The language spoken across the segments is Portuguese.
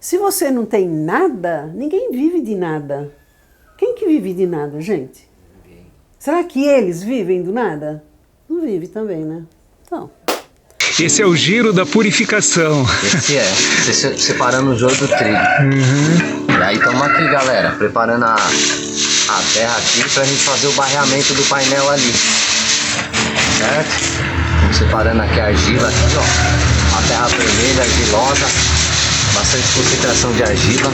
Se você não tem nada, ninguém vive de nada. Quem que vive de nada, gente? Será que eles vivem do nada? Não vive também, né? Então. Esse é o giro da purificação. Esse é, você separando o joio do trigo. E aí estamos aqui, galera, preparando a terra aqui pra gente fazer o barreamento do painel ali. Certo? Estamos separando aqui a argila, aqui, ó. A terra vermelha, argilosa, bastante concentração de argila.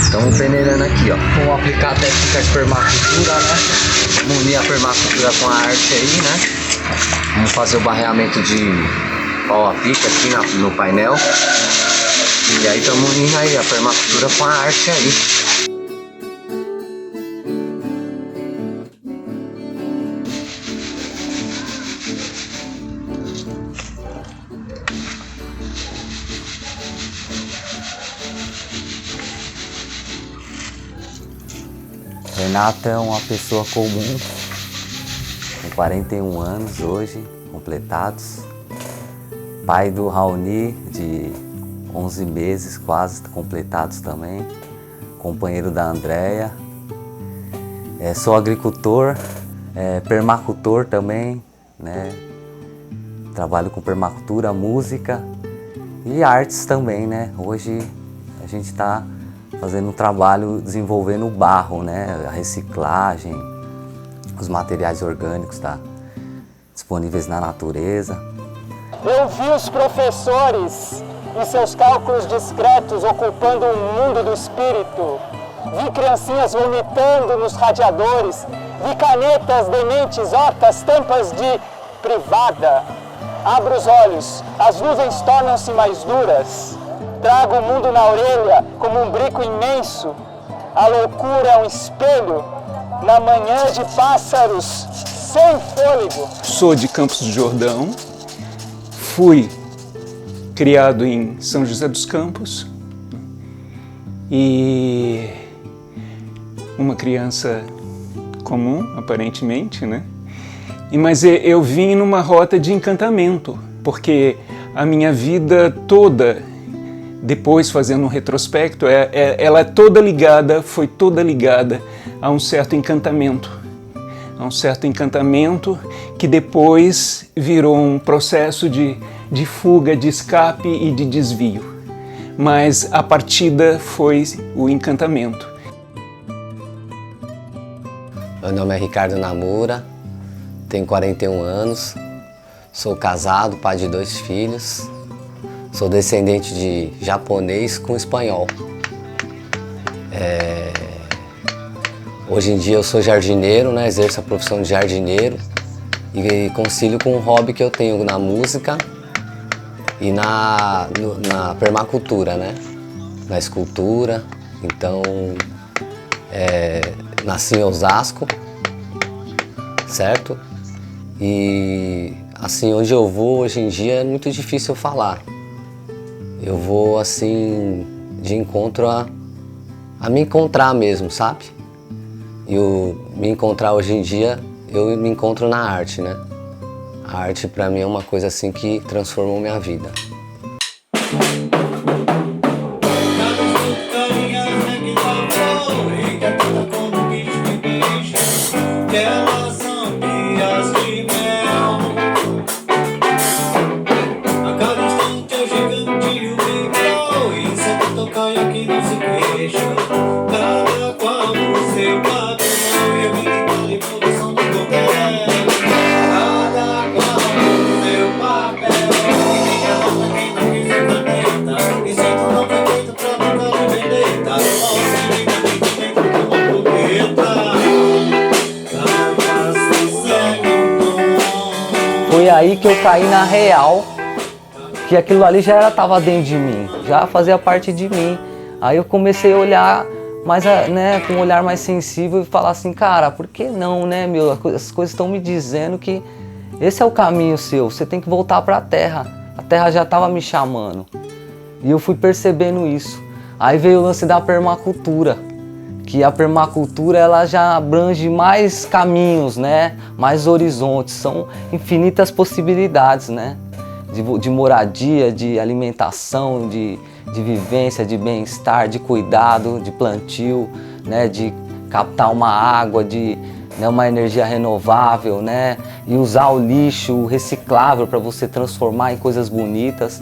Estamos peneirando aqui, ó. Vamos aplicar a técnica de permacultura, né? Vamos unir a permacultura com a arte aí, né? Vamos fazer o barreamento de pau a pique aqui no painel. E aí estamos unindo aí a permacultura com a arte aí. Renato é uma pessoa comum, com 41 anos hoje, completados. Pai do Raoni, de 11 meses quase completados também. Companheiro da Andréia. Sou agricultor, permacultor também, né? Trabalho com permacultura, música e artes também, né? Hoje a gente está fazendo um trabalho desenvolvendo o barro, né? A reciclagem, os materiais orgânicos tá disponíveis na natureza. Eu vi os professores e seus cálculos discretos ocupando o mundo do espírito. Vi criancinhas vomitando nos radiadores. Vi canetas, dementes, hortas, tampas de privada. Abro os olhos, as nuvens tornam-se mais duras. Trago o mundo na orelha como um brico imenso. A loucura é um espelho na manhã de pássaros sem fôlego. Sou de Campos do Jordão, fui criado em São José dos Campos e uma criança comum, aparentemente, né? Mas eu vim numa rota de encantamento, porque a minha vida toda, depois fazendo um retrospecto, ela é toda ligada, foi toda ligada a um certo encantamento. A um certo encantamento que depois virou um processo de fuga, de escape e de desvio. Mas a partida foi o encantamento. Meu nome é Ricardo Namura, tenho 41 anos, sou casado, pai de 2 filhos. Sou descendente de japonês com espanhol. Hoje em dia eu sou jardineiro, né? Exerço a profissão de jardineiro e concilio com um hobby que eu tenho na música e na permacultura, né? Na escultura. Então, nasci em Osasco, certo? E assim, onde eu vou hoje em dia é muito difícil eu falar. Eu vou assim, de encontro a me encontrar mesmo, sabe? E me encontrar hoje em dia, eu me encontro na arte, né? A arte pra mim é uma coisa assim que transformou minha vida. Foi aí que eu caí na real, que aquilo ali já estava dentro de mim, já fazia parte de mim. Aí eu comecei a olhar mais, né, com um olhar mais sensível e falar assim, cara, por que não, né, meu? As coisas estão me dizendo que esse é o caminho seu, você tem que voltar para a terra já estava me chamando. E eu fui percebendo isso. Aí veio o lance da permacultura, que a permacultura ela já abrange mais caminhos, né? Mais horizontes, são infinitas possibilidades, né? de moradia, de alimentação, de vivência, de bem-estar, de cuidado, de plantio, né, de captar uma água, de uma energia renovável, né, e usar o lixo reciclável para você transformar em coisas bonitas.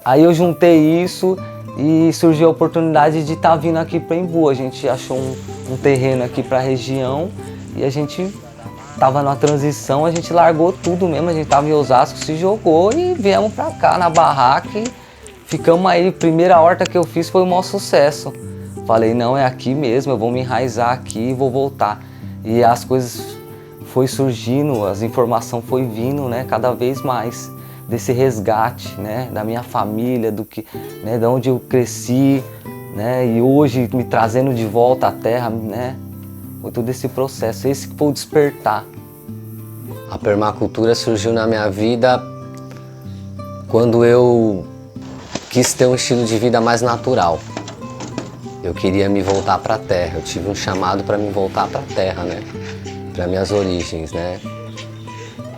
Aí eu juntei isso e surgiu a oportunidade de estar vindo aqui para Embu. A gente achou um terreno aqui para a região e a gente estava numa transição, a gente largou tudo mesmo, a gente estava em Osasco, se jogou e viemos para cá na barraca e ficamos aí. A primeira horta que eu fiz foi o maior sucesso. Falei, não, é aqui mesmo, eu vou me enraizar aqui e vou voltar. E as coisas foi surgindo, as informações foi vindo, né, cada vez mais desse resgate, né, da minha família, do que, né, de onde eu cresci, né, e hoje me trazendo de volta à terra, né, foi todo esse processo, esse que foi o despertar. A permacultura surgiu na minha vida quando eu quis ter um estilo de vida mais natural. Eu queria me voltar para a terra, eu tive um chamado para me voltar para a terra, né? Para minhas origens, né?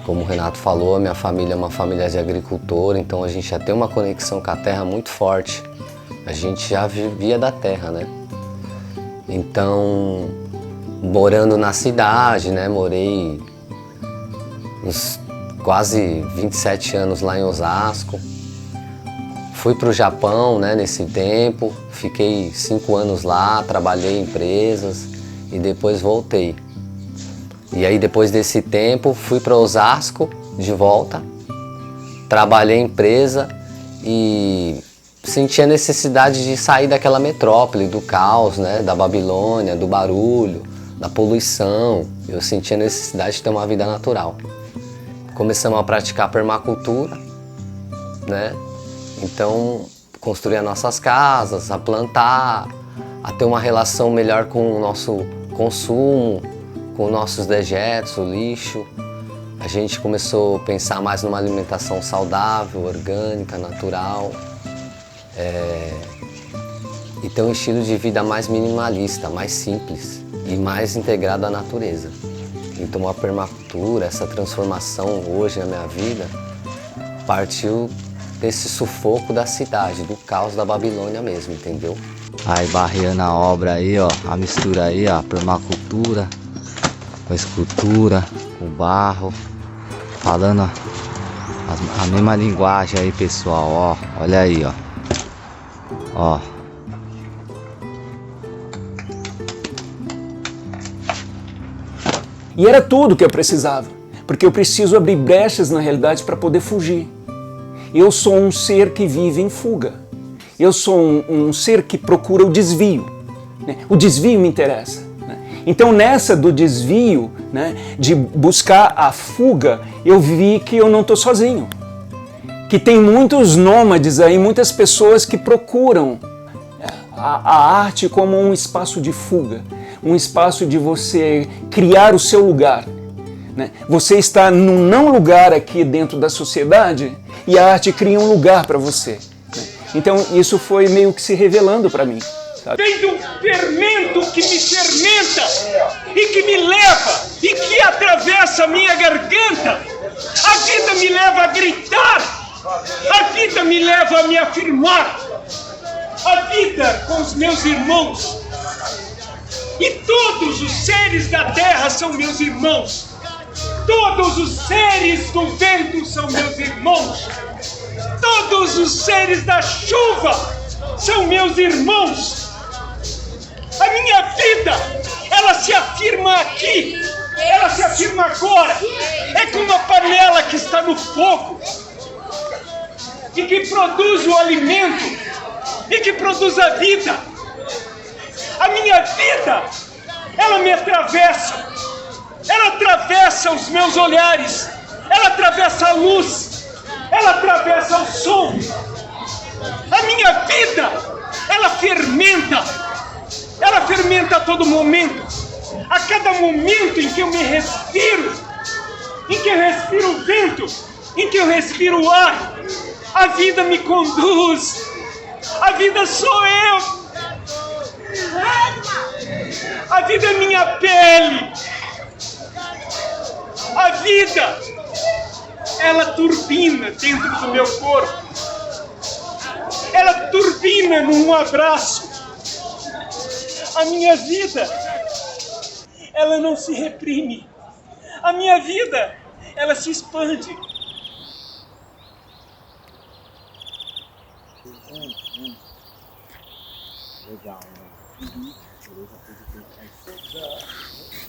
Como o Renato falou, a minha família é uma família de agricultor, então a gente já tem uma conexão com a terra muito forte. A gente já vivia da terra, né? Então, morando na cidade, né? Morei uns quase 27 anos lá em Osasco. Fui para o Japão, né, nesse tempo, fiquei 5 anos lá, trabalhei em empresas e depois voltei. E aí depois desse tempo fui para Osasco de volta, trabalhei em empresa e senti a necessidade de sair daquela metrópole, do caos, né, da Babilônia, do barulho, da poluição. Eu senti a necessidade de ter uma vida natural. Começamos a praticar permacultura, né? Então, construir as nossas casas, a plantar, a ter uma relação melhor com o nosso consumo, com nossos dejetos, o lixo. A gente começou a pensar mais numa alimentação saudável, orgânica, natural. E ter um estilo de vida mais minimalista, mais simples e mais integrado à natureza. Então a permacultura, essa transformação hoje na minha vida, partiu desse sufoco da cidade, do caos da Babilônia mesmo, entendeu? Aí barreando a obra aí, ó, a mistura aí, ó, permacultura com a escultura, com o barro, falando a mesma linguagem aí, pessoal, ó, olha aí, ó, ó. E era tudo que eu precisava, porque eu preciso abrir brechas na realidade para poder fugir. Eu sou um ser que vive em fuga. Eu sou um ser que procura o desvio. Né? O desvio me interessa. Né? Então nessa do desvio, né, de buscar a fuga, eu vi que eu não estou sozinho. Que tem muitos nômades aí, muitas pessoas que procuram a arte como um espaço de fuga. Um espaço de você criar o seu lugar. Né? Você está num não lugar aqui dentro da sociedade e a arte cria um lugar para você. Né? Então isso foi meio que se revelando para mim. Sabe? Vem de um fermento que me fermenta e que me leva e que atravessa a minha garganta. A vida me leva a gritar, a vida me leva a me afirmar, a vida com os meus irmãos. E todos os seres da terra são meus irmãos. Todos os seres do vento são meus irmãos. Todos os seres da chuva são meus irmãos. A minha vida, ela se afirma aqui. Ela se afirma agora. É como uma panela que está no fogo e que produz o alimento e que produz a vida. A minha vida, ela me atravessa. Ela atravessa os meus olhares, ela atravessa a luz, ela atravessa o som. A minha vida, ela fermenta a todo momento. A cada momento em que eu me respiro, em que eu respiro o vento, em que eu respiro o ar, a vida me conduz. A vida sou eu. A vida é minha pele. A vida ela turbina dentro do meu corpo. Ela turbina num abraço. A minha vida, ela não se reprime. A minha vida, ela se expande.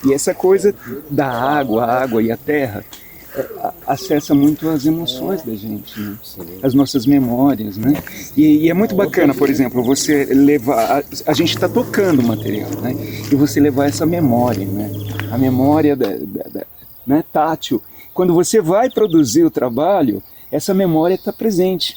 E essa coisa da água, a água e a terra, acessa muito as emoções da gente, né? As nossas memórias, né? E é muito bacana, por exemplo, você levar... A gente está tocando o material, né? E você levar essa memória, né? A memória né, tátil. Quando você vai produzir o trabalho, essa memória está presente,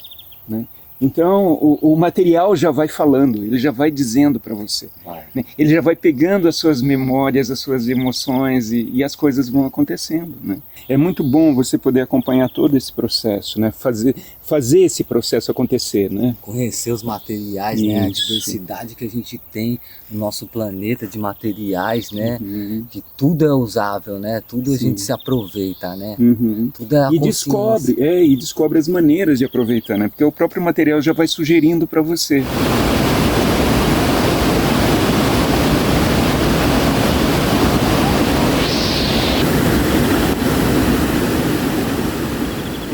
né? Então, o material já vai falando, ele já vai dizendo para você. Né? Ele já vai pegando as suas memórias, as suas emoções e as coisas vão acontecendo. Né? É muito bom você poder acompanhar todo esse processo, né? Fazer esse processo acontecer. Né? Conhecer os materiais, né? A diversidade que a gente tem no nosso planeta de materiais, né? Que tudo é usável, né? Tudo a gente se aproveita, né? Tudo é a consciência. E descobre as maneiras de aproveitar, né? Porque o próprio material já vai sugerindo para você.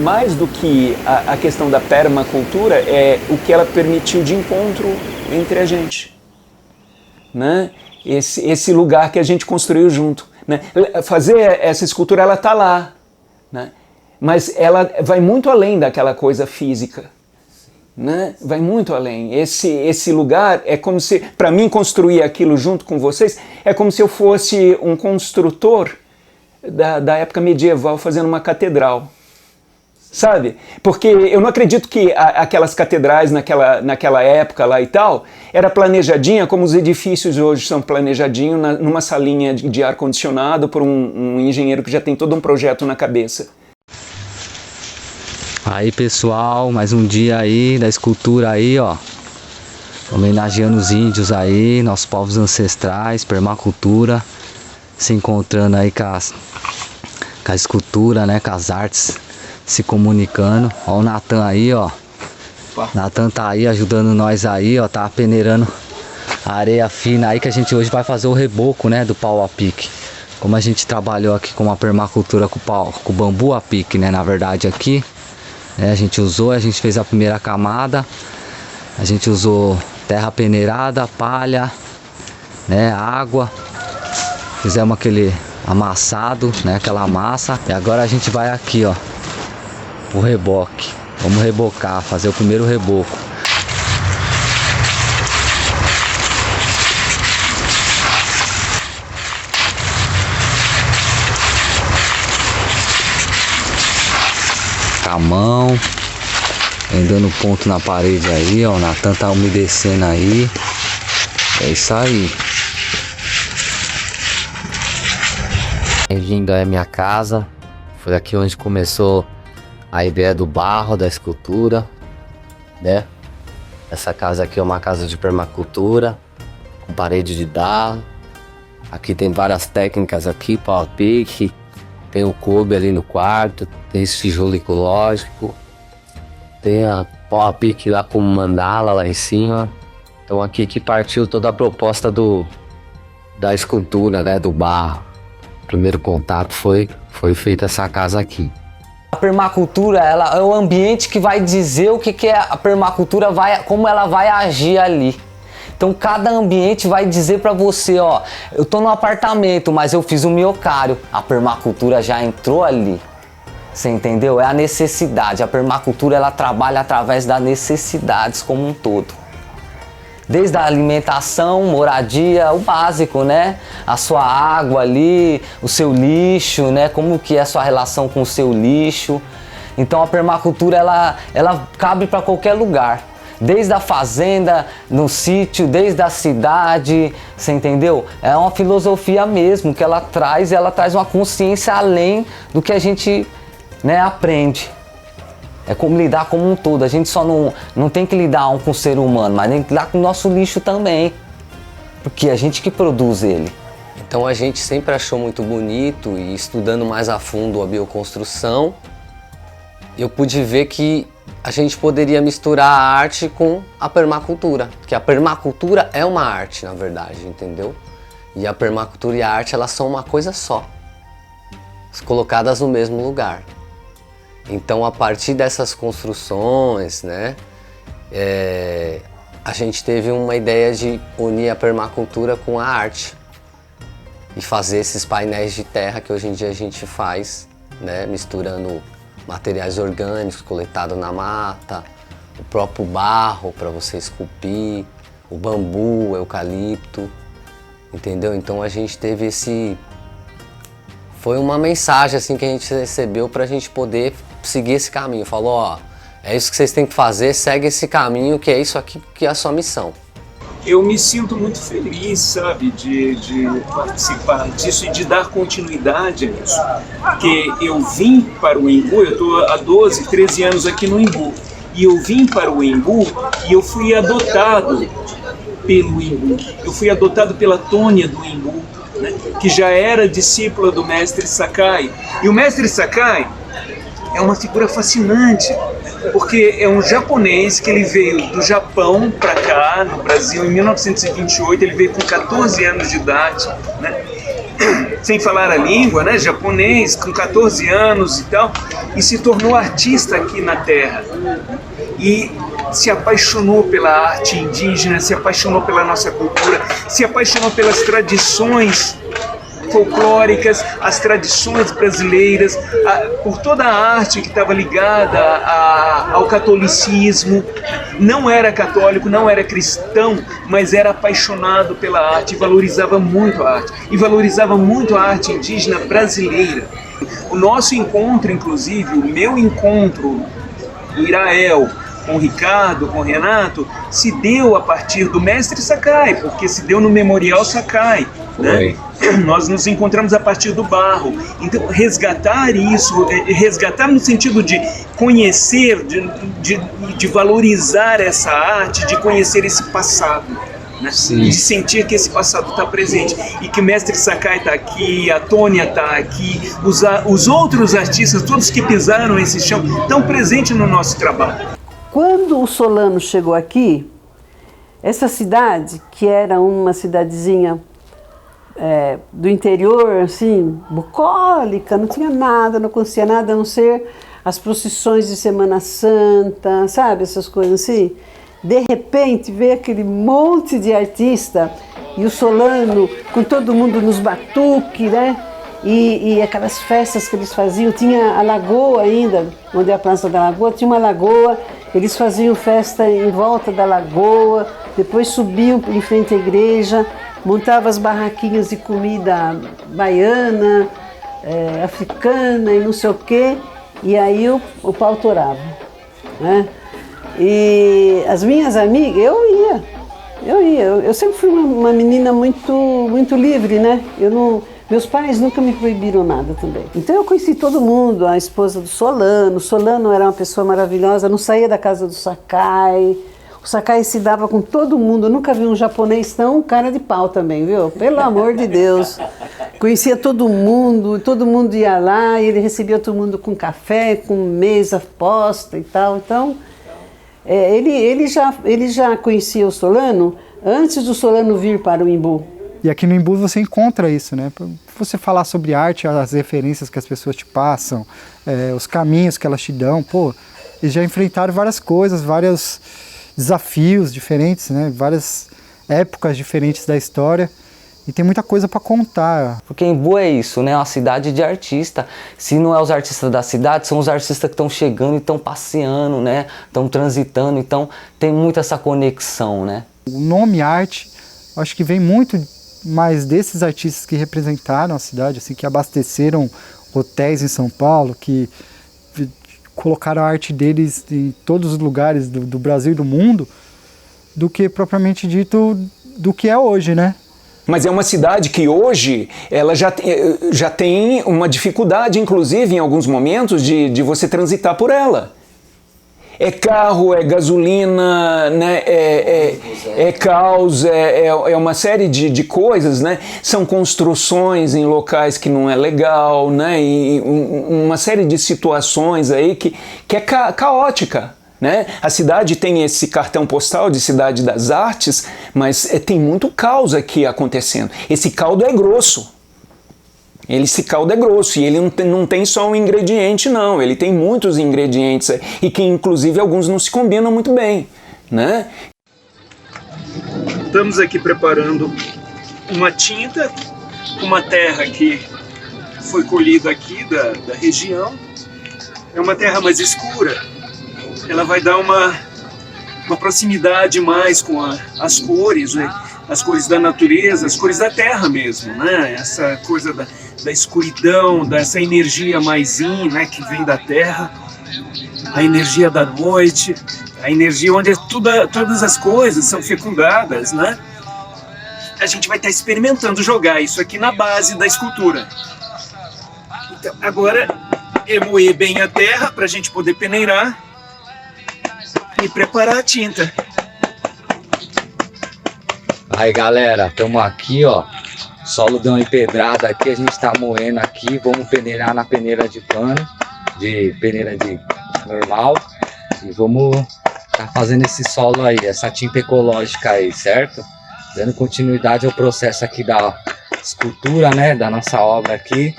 Mais do que a questão da permacultura, é o que ela permitiu de encontro entre a gente, né? Esse lugar que a gente construiu junto, né? Fazer essa escultura, ela está lá, né? Mas ela vai muito além daquela coisa física, né? Vai muito além. Esse lugar é como se, para mim, construir aquilo junto com vocês, é como se eu fosse um construtor da época medieval fazendo uma catedral. Sabe? Porque eu não acredito que aquelas catedrais naquela época lá e tal, era planejadinha como os edifícios hoje são planejadinhos numa salinha de ar-condicionado por um engenheiro que já tem todo um projeto na cabeça. Aí pessoal, mais um dia aí da escultura aí, ó. Homenageando os índios aí, nossos povos ancestrais, permacultura. Se encontrando aí com a escultura, né, com as artes. Se comunicando. Ó o Natan aí, ó. Natan tá aí ajudando nós aí, ó. Tá peneirando a areia fina aí que a gente hoje vai fazer o reboco, né, do pau a pique. Como a gente trabalhou aqui com a permacultura com o bambu a pique, né, na verdade aqui. A gente fez a primeira camada. A gente usou terra peneirada, palha, né, água. Fizemos aquele amassado, né, aquela massa. E agora a gente vai aqui, ó, o reboque. Vamos rebocar, fazer o primeiro reboco. Com a mão, vem dando ponto na parede aí, ó. O Natan tá umedecendo aí. É isso aí. Bem-vindo aí à minha casa. Foi aqui onde começou a ideia do barro, da escultura, né? Essa casa aqui é uma casa de permacultura, com parede de darro. Aqui tem várias técnicas aqui, pau a pique, tem o coube ali no quarto, tem esse tijolo ecológico, tem a pau a pique lá com mandala lá em cima. Então aqui que partiu toda a proposta da escultura, né? Do barro. O primeiro contato foi feita essa casa aqui. A permacultura, ela é o ambiente que vai dizer o que é a permacultura, como ela vai agir ali. Então cada ambiente vai dizer para você, ó, eu tô no apartamento, mas eu fiz um miocário. A permacultura já entrou ali. Você entendeu? É a necessidade. A permacultura, ela trabalha através das necessidades como um todo. Desde a alimentação, moradia, o básico, né? A sua água ali, o seu lixo, né? Como que é a sua relação com o seu lixo. Então a permacultura, ela cabe para qualquer lugar. Desde a fazenda, no sítio, desde a cidade, você entendeu? É uma filosofia mesmo que ela traz uma consciência além do que a gente, né, aprende. É como lidar como um todo. A gente só não tem que lidar com o ser humano, mas tem que lidar com o nosso lixo também. Porque é a gente que produz ele. Então a gente sempre achou muito bonito, e estudando mais a fundo a bioconstrução, eu pude ver que a gente poderia misturar a arte com a permacultura, porque a permacultura é uma arte, na verdade, entendeu? E a permacultura e a arte, elas são uma coisa só, colocadas no mesmo lugar. Então, a partir dessas construções, né, a gente teve uma ideia de unir a permacultura com a arte e fazer esses painéis de terra que hoje em dia a gente faz, né, misturando materiais orgânicos coletados na mata, o próprio barro para você esculpir, o bambu, o eucalipto, entendeu? Então a gente teve foi uma mensagem assim que a gente recebeu para a gente poder seguir esse caminho. Falou, ó, é isso que vocês têm que fazer, segue esse caminho, que é isso aqui que é a sua missão. Eu me sinto muito feliz, sabe, de participar disso e de dar continuidade nisso. Porque eu vim para o Embu, eu estou há 12, 13 anos aqui no Embu, e eu vim para o Embu e eu fui adotado pelo Embu. Eu fui adotado pela Tônia do Embu, né, que já era discípula do mestre Sakai. E o mestre Sakai é uma figura fascinante, porque é um japonês que ele veio do Japão para cá, no Brasil, em 1928, ele veio com 14 anos de idade, né? Sem falar a língua, né? Japonês, com 14 anos e tal, e se tornou artista aqui na Terra. E se apaixonou pela arte indígena, se apaixonou pela nossa cultura, se apaixonou pelas tradições folclóricas, as tradições brasileiras, por toda a arte que estava ligada ao catolicismo. Não era católico, não era cristão, mas era apaixonado pela arte e valorizava muito a arte. E valorizava muito a arte indígena brasileira. O nosso encontro, inclusive, o meu encontro em Irael, com o Ricardo, com o Renato, se deu a partir do mestre Sakai, porque se deu no Memorial Sakai, né? Nós nos encontramos a partir do barro. Então, resgatar isso, resgatar no sentido de conhecer, de valorizar essa arte, de conhecer esse passado, né? De sentir que esse passado está presente e que o mestre Sakai está aqui, a Tônia está aqui, os outros artistas, todos que pisaram esse chão, estão presentes no nosso trabalho. Quando o Solano chegou aqui, essa cidade, que era uma cidadezinha do interior, assim, bucólica, não tinha nada, não conhecia nada a não ser as procissões de Semana Santa, sabe, essas coisas assim. De repente veio aquele monte de artista e o Solano com todo mundo nos batuques, né? E aquelas festas que eles faziam, tinha a lagoa ainda, onde é a Praça da Lagoa, tinha uma lagoa, eles faziam festa em volta da lagoa, depois subiam em frente à igreja, montavam as barraquinhas de comida baiana, africana e não sei o quê, e aí o pau torava, né? E as minhas amigas, eu sempre fui uma menina muito livre, né? Meus pais nunca me proibiram nada também. Então eu conheci todo mundo, a esposa do Solano. O Solano era uma pessoa maravilhosa, não saía da casa do Sakai. O Sakai se dava com todo mundo. Eu nunca vi um japonês tão cara de pau também, viu? Pelo amor de Deus. Conhecia todo mundo ia lá e ele recebia todo mundo com café, com mesa posta e tal. Então, ele já conhecia o Solano antes do Solano vir para o Embu. E aqui no Embu você encontra isso, né? Você falar sobre arte, as referências que as pessoas te passam, os caminhos que elas te dão, pô, eles já enfrentaram várias coisas, vários desafios diferentes, né? Várias épocas diferentes da história e tem muita coisa para contar. Porque Embu é isso, né? Uma cidade de artista. Se não é os artistas da cidade, são os artistas que estão chegando e estão passeando, né? Estão transitando, então tem muito essa conexão, né? O nome arte, acho que vem muito mais desses artistas que representaram a cidade, assim, que abasteceram hotéis em São Paulo, que colocaram a arte deles em todos os lugares do Brasil e do mundo, do que propriamente dito do que é hoje, né? Mas é uma cidade que hoje ela já tem uma dificuldade, inclusive em alguns momentos, de você transitar por ela. É carro, é gasolina, né? É caos, é uma série de coisas, né? São construções em locais que não é legal, né? E uma série de situações aí que é caótica, né? A cidade tem esse cartão postal de Cidade das Artes, mas tem muito caos aqui acontecendo. Esse caldo é grosso. Esse caldo é grosso e ele não tem só um ingrediente, não. Ele tem muitos ingredientes e que, inclusive, alguns não se combinam muito bem, né? Estamos aqui preparando uma tinta, uma terra que foi colhida aqui da região. É uma terra mais escura. Ela vai dar uma proximidade mais com as cores, né? As cores da natureza, as cores da terra mesmo, né? Essa coisa da escuridão, dessa energia mais yin, né, que vem da terra, a energia da noite, a energia onde todas as coisas são fecundadas, né? A gente vai estar experimentando jogar isso aqui na base da escultura. Então, agora é moer bem a terra para a gente poder peneirar e preparar a tinta. Aí galera, estamos aqui, ó. O solo deu uma empedrada aqui, a gente tá moendo aqui. Vamos peneirar na peneira de pano, de peneira de normal. E vamos tá fazendo esse solo aí, essa tinta ecológica aí, certo? Dando continuidade ao processo aqui da escultura, né? Da nossa obra aqui.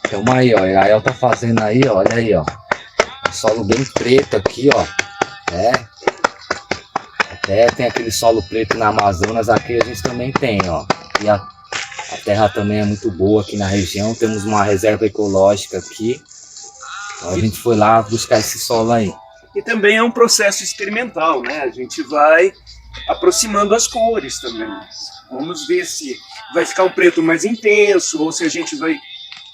Então aí, ó. A El tá fazendo aí, ó. Olha aí, ó. Um solo bem preto aqui, ó. Até tem aquele solo preto na Amazonas, aqui a gente também tem, ó. E a terra também é muito boa aqui na região, temos uma reserva ecológica aqui. Então a gente foi lá buscar esse solo aí. E também é um processo experimental, né? A gente vai aproximando as cores também. Vamos ver se vai ficar um preto mais intenso ou se a gente vai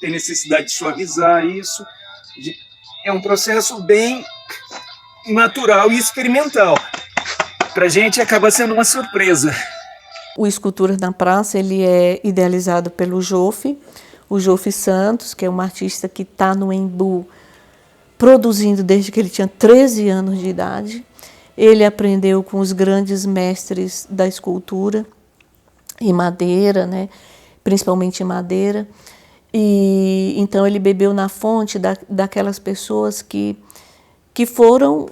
ter necessidade de suavizar isso. É um processo bem natural e experimental. Pra gente acaba sendo uma surpresa. O Esculturas na Praça, ele é idealizado pelo Jofe, o Jofe Santos, que é um artista que está no Embu produzindo desde que ele tinha 13 anos de idade. Ele aprendeu com os grandes mestres da escultura em madeira, né? Principalmente em madeira. E então ele bebeu na fonte daquelas pessoas que foram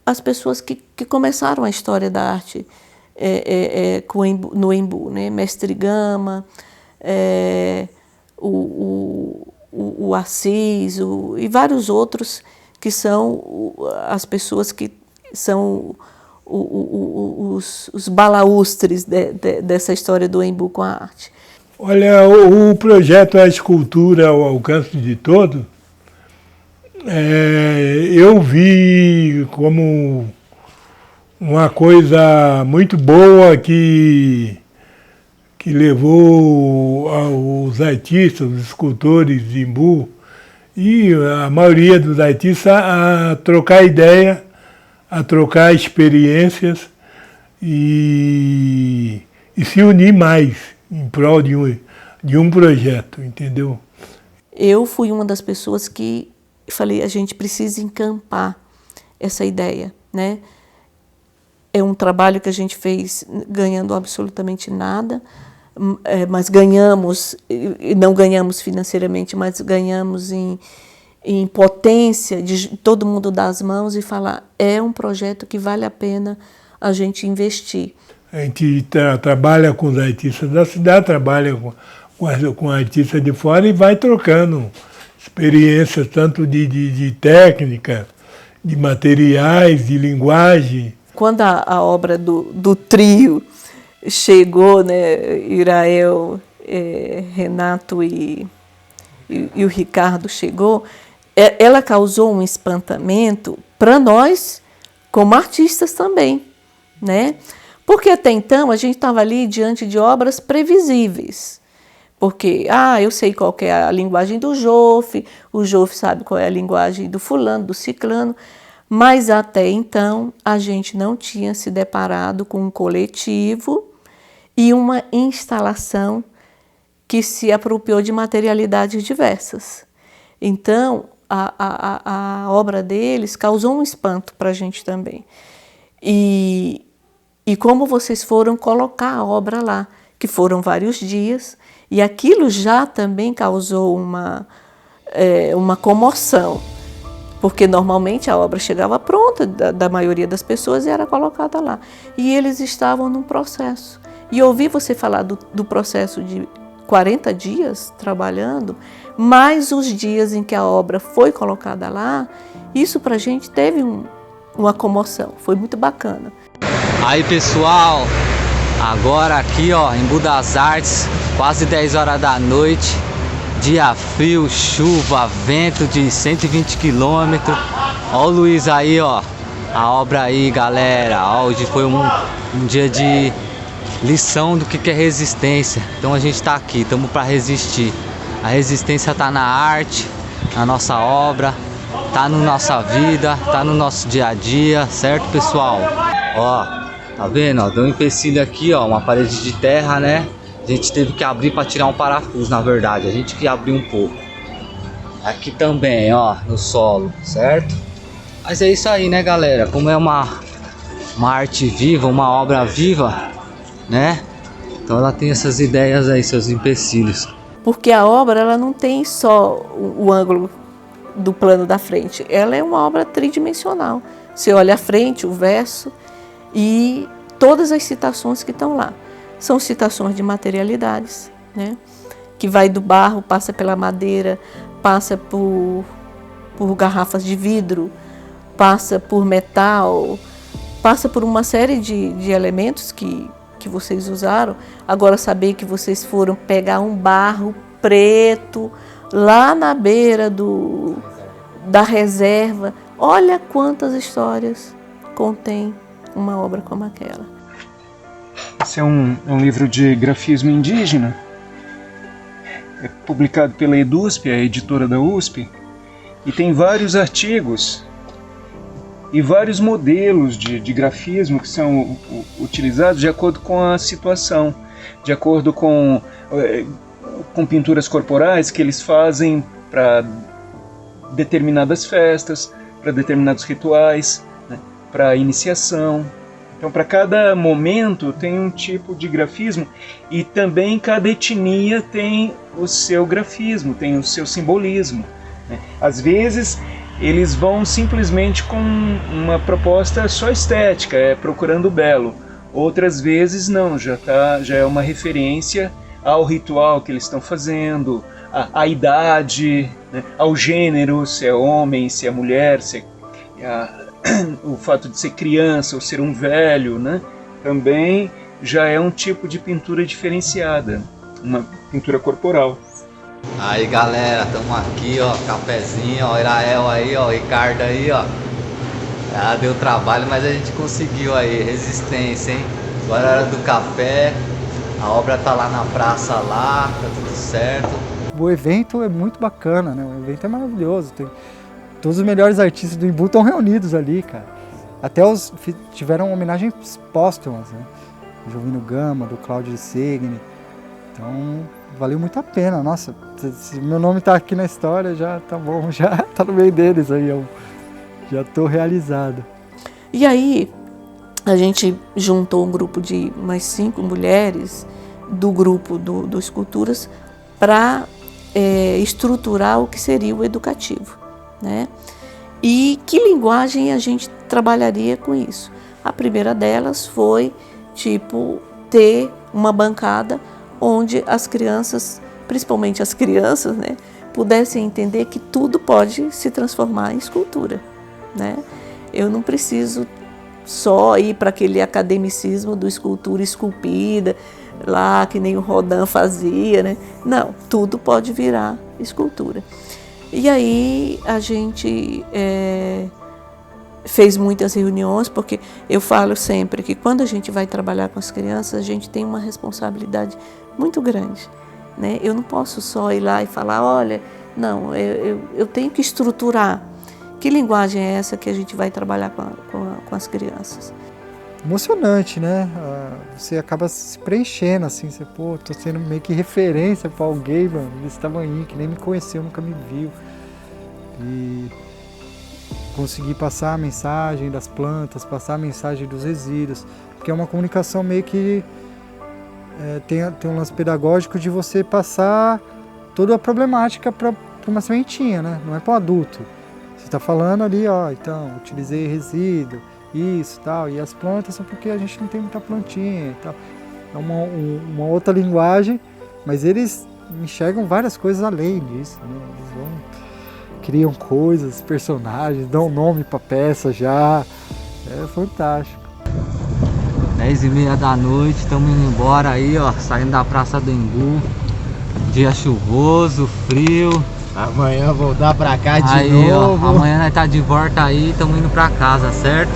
as pessoas que começaram a história da arte no Embu, né? Mestre Gama, o Assis e vários outros que são as pessoas que são os balaústres dessa história do Embu com a arte. Olha, o projeto A Escultura ao Alcance de Todos, eu vi como uma coisa muito boa que levou os artistas, os escultores de Embu e a maioria dos artistas a trocar ideia, a trocar experiências e se unir mais em prol de um projeto, entendeu? Eu fui uma das pessoas que falei, a gente precisa encampar essa ideia, né? É um trabalho que a gente fez ganhando absolutamente nada, mas ganhamos, não ganhamos financeiramente, mas ganhamos em potência de todo mundo dar as mãos e falar, é um projeto que vale a pena a gente investir. A gente trabalha com os artistas da cidade, trabalha com artistas de fora e vai trocando experiências tanto de técnica, de materiais, de linguagem. Quando a obra do trio chegou, né, Irael, Renato e o Ricardo chegou, ela causou um espantamento para nós como artistas também, né? Porque até então a gente estava ali diante de obras previsíveis. Porque, eu sei qual que é a linguagem do Jofe, o Jofe sabe qual é a linguagem do fulano, do ciclano, mas até então a gente não tinha se deparado com um coletivo e uma instalação que se apropriou de materialidades diversas. Então, a obra deles causou um espanto para a gente também. E como vocês foram colocar a obra lá, que foram vários dias, e aquilo já também causou uma comoção, porque normalmente a obra chegava pronta da maioria das pessoas e era colocada lá. E eles estavam num processo. E ouvir você falar do processo de 40 dias trabalhando, mais os dias em que a obra foi colocada lá, isso para a gente teve uma comoção, foi muito bacana. Aí pessoal, agora aqui ó, em Budas Artes, quase 10 horas da noite, dia frio, chuva, vento de 120 km. Ó o Luiz aí ó, a obra aí galera, ó, hoje foi um dia de lição do que é resistência. Então a gente tá aqui, estamos para resistir. A resistência tá na arte, na nossa obra, tá na nossa vida, tá no nosso dia a dia, certo pessoal? Ó, tá vendo? Ó, deu um empecilho aqui, ó, uma parede de terra, né? A gente teve que abrir para tirar um parafuso, na verdade. A gente que abriu um pouco. Aqui também, ó, no solo, certo? Mas é isso aí, né, galera? Como é uma arte viva, uma obra viva, né? Então ela tem essas ideias aí, seus empecilhos. Porque a obra ela não tem só o ângulo do plano da frente, ela é uma obra tridimensional. Você olha a frente, o verso e todas as citações que estão lá. São citações de materialidades, né? Que vai do barro, passa pela madeira, passa por garrafas de vidro, passa por metal, passa por uma série de elementos que vocês usaram. Agora saber que vocês foram pegar um barro preto lá na beira da reserva. Olha quantas histórias contém uma obra como aquela. Esse é um livro de grafismo indígena, é publicado pela EDUSP, a editora da USP, e tem vários artigos e vários modelos de grafismo que são utilizados de acordo com a situação, de acordo com pinturas corporais que eles fazem para determinadas festas, para determinados rituais, né, para iniciação. Então, para cada momento tem um tipo de grafismo e também cada etnia tem o seu grafismo, tem o seu simbolismo, né? Às vezes eles vão simplesmente com uma proposta só estética, procurando o belo. Outras vezes não, já é uma referência ao ritual que eles estão fazendo, à idade, né, ao gênero, se é homem, se é mulher, se é o fato de ser criança ou ser um velho, né? Também já é um tipo de pintura diferenciada, uma pintura corporal. Aí galera, estamos aqui, ó, cafezinho, ó, Irael aí, ó, Ricardo aí, ó. Ah, deu trabalho, mas a gente conseguiu aí, resistência, hein? Agora é hora do café, a obra tá lá na praça lá, tá tudo certo. O evento é muito bacana, né? O evento é maravilhoso, tem todos os melhores artistas do Embu estão reunidos ali, cara. Até tiveram homenagens póstumas, né? Do Jovino Gama, do Cláudio Segni. Então, valeu muito a pena. Nossa, se meu nome tá aqui na história, já tá bom, já tá no meio deles aí, eu já tô realizado. E aí, a gente juntou um grupo de mais 5 mulheres do grupo do Esculturas para estruturar o que seria o educativo, né? E que linguagem a gente trabalharia com isso? A primeira delas foi, ter uma bancada onde as crianças, principalmente as crianças, né, pudessem entender que tudo pode se transformar em escultura, né? Eu não preciso só ir para aquele academicismo do escultura esculpida, lá que nem o Rodin fazia, né? Não, tudo pode virar escultura. E aí a gente fez muitas reuniões, porque eu falo sempre que quando a gente vai trabalhar com as crianças, a gente tem uma responsabilidade muito grande, né? Eu não posso só ir lá e falar, olha, não, eu tenho que estruturar. Que linguagem é essa que a gente vai trabalhar com as crianças? Emocionante, né? Você acaba se preenchendo, assim, você, tô sendo meio que referência para alguém, mano, desse tamanho, que nem me conheceu, nunca me viu. e conseguir passar a mensagem das plantas, passar a mensagem dos resíduos, porque é uma comunicação meio que tem um lance pedagógico de você passar toda a problemática para uma sementinha, né? Não é para o adulto. Você está falando ali, ó, então, utilizei resíduo, isso, tal, e as plantas são porque a gente não tem muita plantinha e tal. É uma outra linguagem, mas eles enxergam várias coisas além disso, né? Eles criam coisas, personagens, dão nome para peça já. É fantástico. 10h30 da noite, estamos indo embora aí, ó, saindo da Praça do Embu. Dia chuvoso, frio. Amanhã vou dar pra cá de aí, novo. Ó, amanhã nós tá de volta aí, estamos indo pra casa, certo?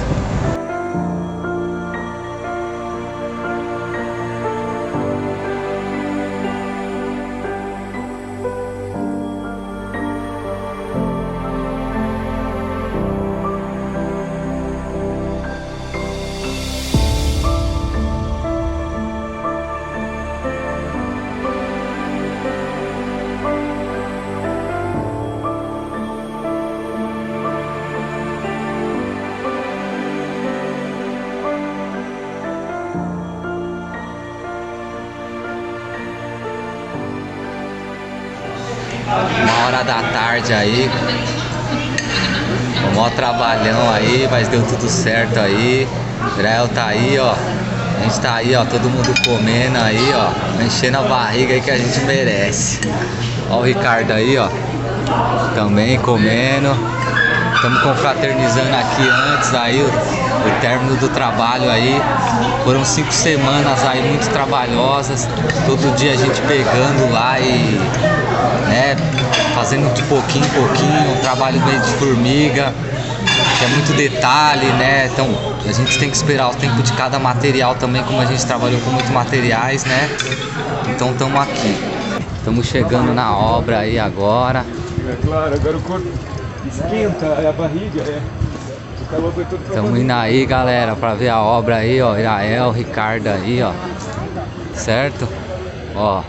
Uma hora da tarde aí, o maior trabalhão aí, mas deu tudo certo aí. Israel tá aí, ó, a gente tá aí, ó, todo mundo comendo aí, ó, enchendo a barriga aí que a gente merece. Ó o Ricardo aí, ó, também comendo. Estamos confraternizando aqui antes aí, o término do trabalho aí. Foram 5 semanas aí muito trabalhosas, todo dia a gente pegando lá e, né, fazendo de pouquinho em pouquinho, um trabalho meio de formiga, que é muito detalhe, né? Então a gente tem que esperar o tempo de cada material também, como a gente trabalhou com muitos materiais, né? Então estamos aqui, estamos chegando na obra aí agora. É claro, agora o corpo esquenta a barriga, o calor foi todo. Estamos indo aí, galera, para ver a obra aí, ó, Irael, Ricardo aí, ó, certo? Ó,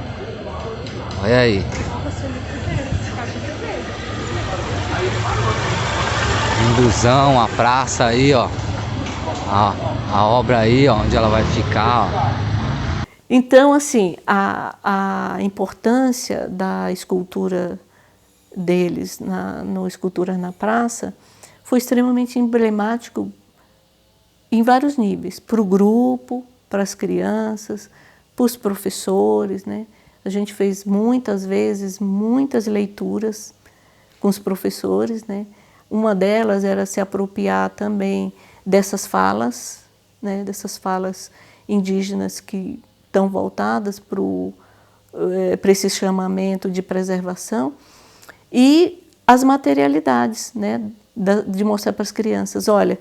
olha aí. Imbusão, a praça aí, ó, a obra aí, ó, onde ela vai ficar, ó. Então, assim, a importância da escultura deles no Esculturas na Praça foi extremamente emblemático em vários níveis, para o grupo, para as crianças, para os professores, né? A gente fez muitas vezes, muitas leituras com os professores, né? Uma delas era se apropriar também dessas falas, né? Dessas falas indígenas que estão voltadas para esse chamamento de preservação, e as materialidades, né? De mostrar para as crianças, olha,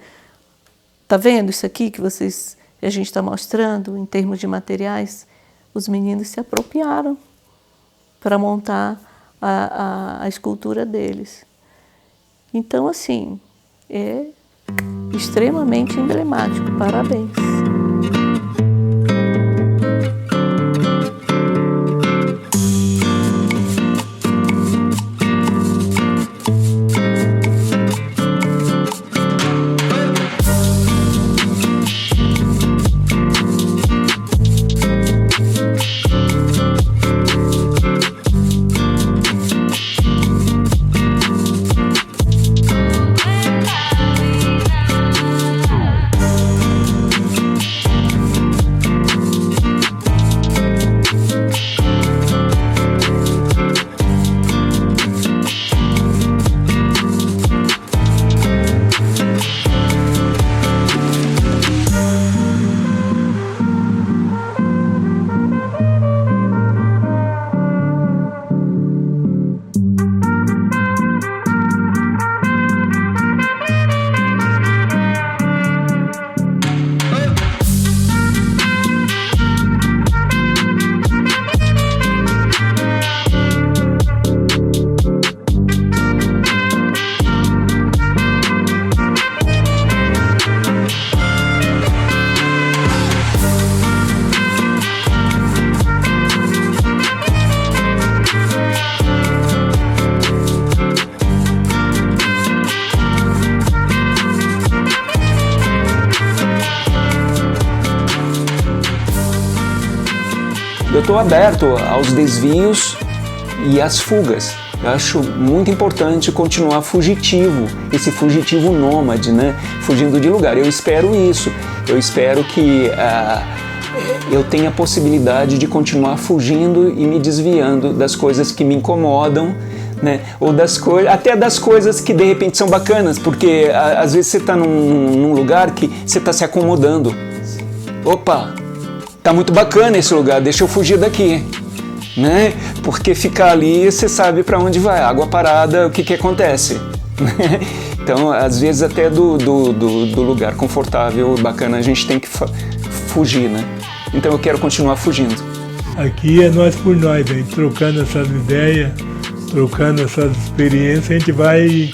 tá vendo isso aqui que a gente está mostrando em termos de materiais? Os meninos se apropriaram para montar a escultura deles. Então, assim, é extremamente emblemático. Parabéns. estou aberto aos desvios e às fugas. Eu acho muito importante continuar fugitivo, esse fugitivo nômade, né? Fugindo de lugar. Eu espero isso. Eu espero que eu tenha a possibilidade de continuar fugindo e me desviando das coisas que me incomodam, né? Ou até das coisas que de repente são bacanas, porque às vezes você está num lugar que você está se acomodando. Opa, tá muito bacana esse lugar, deixa eu fugir daqui. Né? Porque ficar ali você sabe para onde vai, água parada, o que acontece. Então, às vezes até do lugar confortável e bacana a gente tem que fugir, né? Então eu quero continuar fugindo. Aqui é nós por nós, a gente trocando essas ideias, trocando essas experiências, a gente vai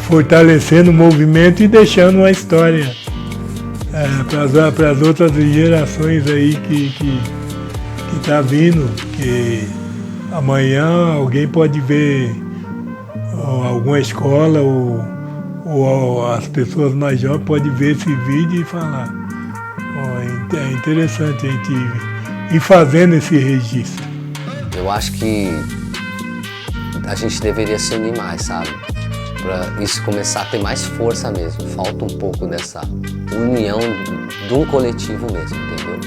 fortalecendo o movimento e deixando uma história para as outras gerações aí que está vindo, que amanhã alguém pode ver alguma escola ou as pessoas mais jovens podem ver esse vídeo e falar, é interessante a gente ir fazendo esse registro. Eu acho que a gente deveria se unir mais, sabe? Para isso começar a ter mais força mesmo. Falta um pouco dessa união de um coletivo mesmo, entendeu?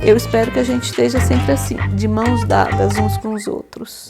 Eu espero que a gente esteja sempre assim, de mãos dadas uns com os outros.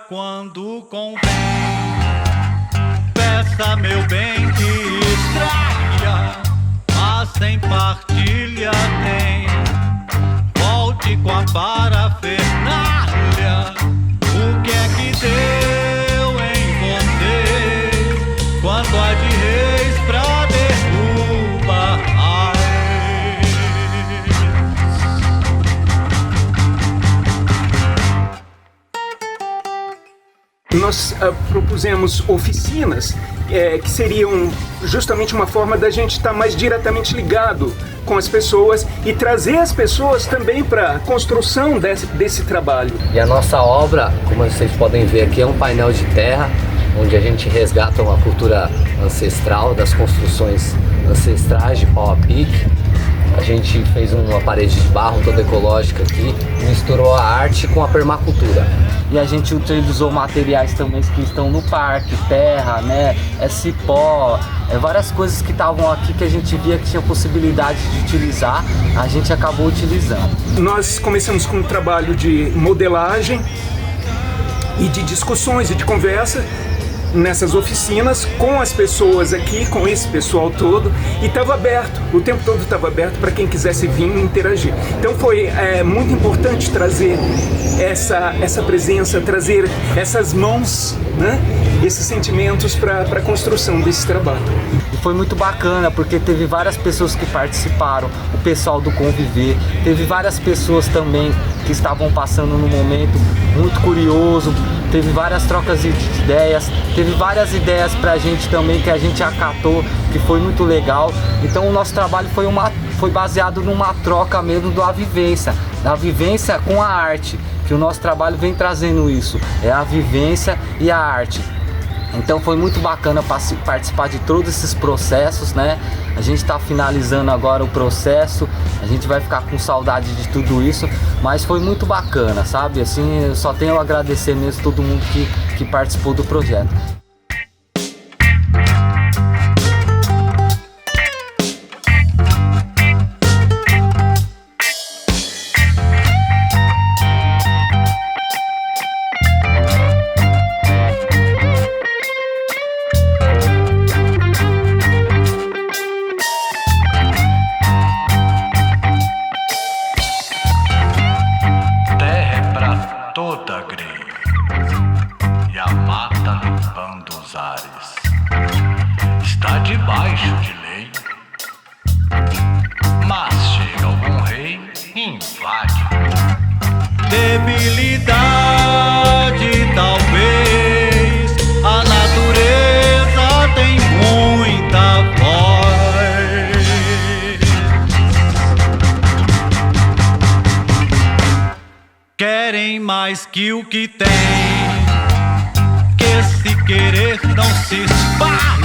Quando convém, peça meu bem que extraia, mas sem partilha tem. Volte com a parafernália, o que é que deu em você? Quanto há de reis pra derrubar? Nós propusemos oficinas que seriam justamente uma forma da gente estar mais diretamente ligado com as pessoas e trazer as pessoas também para a construção desse trabalho. E a nossa obra, como vocês podem ver aqui, é um painel de terra, onde a gente resgata uma cultura ancestral, das construções ancestrais de pau a pique. A gente fez uma parede de barro toda ecológica aqui, misturou a arte com a permacultura. E a gente utilizou materiais também que estão no parque, terra, né, cipó, várias coisas que estavam aqui que a gente via que tinha possibilidade de utilizar, a gente acabou utilizando. Nós começamos com um trabalho de modelagem e de discussões e de conversa nessas oficinas com as pessoas aqui, com esse pessoal todo, e estava aberto, o tempo todo estava aberto para quem quisesse vir e interagir. Então foi muito importante trazer essa presença, trazer essas mãos, né, esses sentimentos para a construção desse trabalho. E foi muito bacana porque teve várias pessoas que participaram, o pessoal do Conviver, teve várias pessoas também que estavam passando num momento muito curioso, teve várias trocas de ideias, teve várias ideias pra gente também que a gente acatou, que foi muito legal. Então o nosso trabalho foi baseado numa troca mesmo da vivência com a arte, que o nosso trabalho vem trazendo isso, é a vivência e a arte. Então foi muito bacana participar de todos esses processos, né? A gente está finalizando agora o processo, a gente vai ficar com saudade de tudo isso, mas foi muito bacana, sabe? Assim, eu só tenho a agradecer mesmo todo mundo que participou do projeto. tá debaixo de lei. Mas chega algum rei e invade. Debilidade, talvez. A natureza tem muita voz. Querem mais que o que tem. Que se querer não se esbarra.